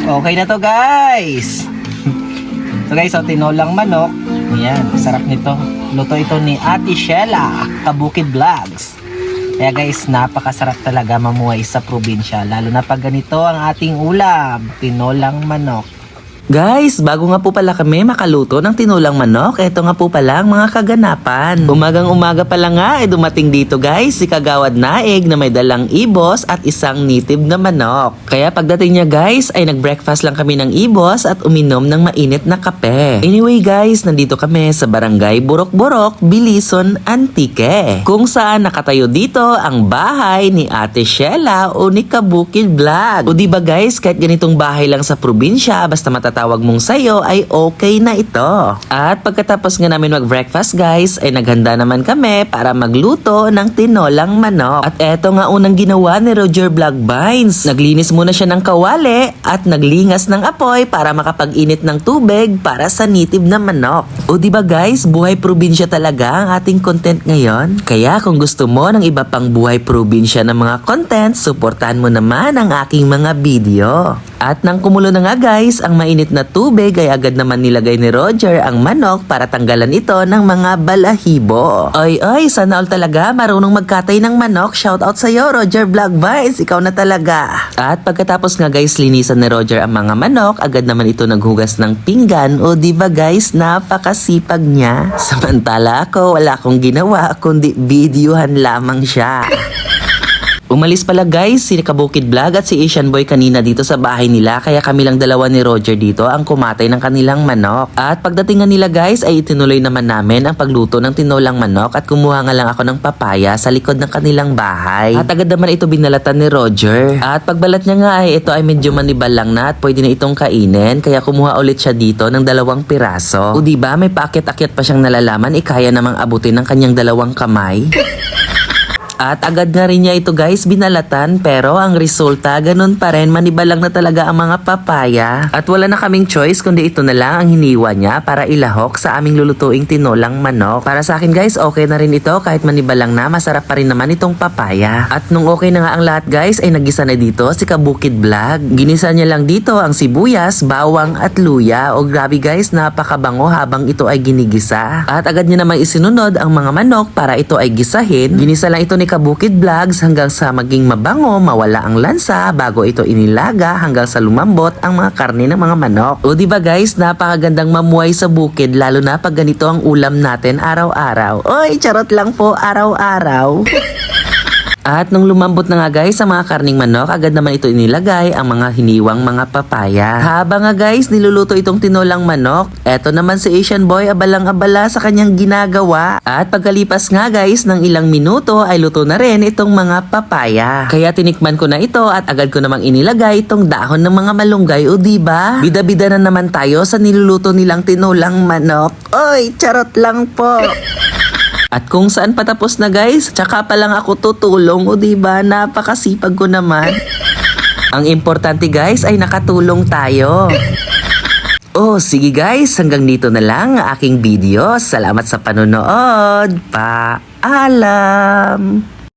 Okay na to guys. So guys, tinolang manok. Ayan, sarap nito. Luto ito ni Ate Shela, Kabukid Vlogs. Kaya guys, napakasarap talaga mamuhay sa probinsya. Lalo na pag ganito ang ating ulam, tinolang manok. Guys, bago nga po pala kami makaluto ng tinulang manok, eto nga po pala ang mga kaganapan. Umagang-umaga pala nga dumating dito guys si Kagawad Naig na may dalang ibos at isang native na manok. Kaya pagdating niya guys ay nag-breakfast lang kami ng ibos at uminom ng mainit na kape. Anyway guys, nandito kami sa barangay Burok-Burok, Bilison, Antique. Kung saan nakatayo dito ang bahay ni Ate Shela o ni Kabukid Vlog. O diba guys, kahit ganitong bahay lang sa probinsya, basta matatawag mong sayo ay okay na ito. At pagkatapos nga namin mag-breakfast guys, ay naghanda naman kami para magluto ng tinolang manok. At eto nga unang ginawa ni Roger Vlogbines. Naglinis muna siya ng kawali at naglingas ng apoy para makapag-init ng tubig para sa native na manok. O diba guys, buhay probinsya talaga ang ating content ngayon. Kaya kung gusto mo ng iba pang buhay probinsya ng mga content, suportahan mo naman ang aking mga video. At nang kumulo na nga guys, ang mainit na tubig ay agad naman nilagay ni Roger ang manok para tanggalan ito ng mga balahibo. Oy, sana all talaga marunong magkatay ng manok. Shoutout sa'yo Roger Vlogbines, ikaw na talaga. At pagkatapos nga guys, linisan ni Roger ang mga manok, agad naman ito naghugas ng pinggan. O diba guys, napakasipag niya. Samantala ako, wala akong ginawa kundi videohan lamang siya. Umalis pala guys si Kabukid Vlog at si Asian Boy kanina dito sa bahay nila, kaya kami lang dalawa ni Roger dito ang kumatay ng kanilang manok. At pagdating nga nila guys ay itinuloy naman namin ang pagluto ng tinolang manok at kumuha nga lang ako ng papaya sa likod ng kanilang bahay. At agad naman ito binalatan ni Roger. At pagbalat niya nga ay ito ay medyo manibal lang na at pwede na itong kainin, kaya kumuha ulit siya dito ng 2 piraso. O diba may paakyat-akyat pa siyang nalalaman, ikaya namang abutin ng kanyang 2 kamay. At agad na rin niya ito guys binalatan, pero ang resulta ganun pa rin, manibalang na talaga ang mga papaya. At wala na kaming choice kundi ito na lang ang hiniwa niya para ilahok sa aming lulutuing tinolang manok. Para sa akin guys, okay na rin ito kahit manibalang na, masarap pa rin naman itong papaya. At nung okay na nga ang lahat guys, ay nagisa na dito si Kabukid Vlog. Ginisa niya lang dito ang sibuyas, bawang at luya. O grabe guys, napakabango habang ito ay ginigisa. At agad niya namang isinunod ang mga manok para ito ay gisahin. Ginisa lang ito ni Kabukid Vlogs hanggang sa maging mabango, mawala ang lansa bago ito inilaga hanggang sa lumambot ang mga karne ng mga manok. O diba guys, napakagandang mamuhay sa bukid lalo na pag ganito ang ulam natin araw-araw. Oy, charot lang po, araw-araw. At nung lumambot na nga guys sa mga karning manok, agad naman ito inilagay ang mga hiniwang mga papaya. Habang nga guys niluluto itong tinolang manok, eto naman si Asian Boy abalang-abala sa kanyang ginagawa. At pagkalipas nga guys ng ilang minuto ay luto na rin itong mga papaya. Kaya tinikman ko na ito at agad ko namang inilagay itong dahon ng mga malunggay. O diba? Bida-bida na naman tayo sa niluluto nilang tinolang manok. Oy, charot lang po. At kung saan patapos na guys, tsaka pa lang ako tutulong. O diba, napakasipag ko naman. Ang importante guys ay nakatulong tayo. Oh, sige guys, hanggang dito na lang ang aking video. Salamat sa panonood. Paalam!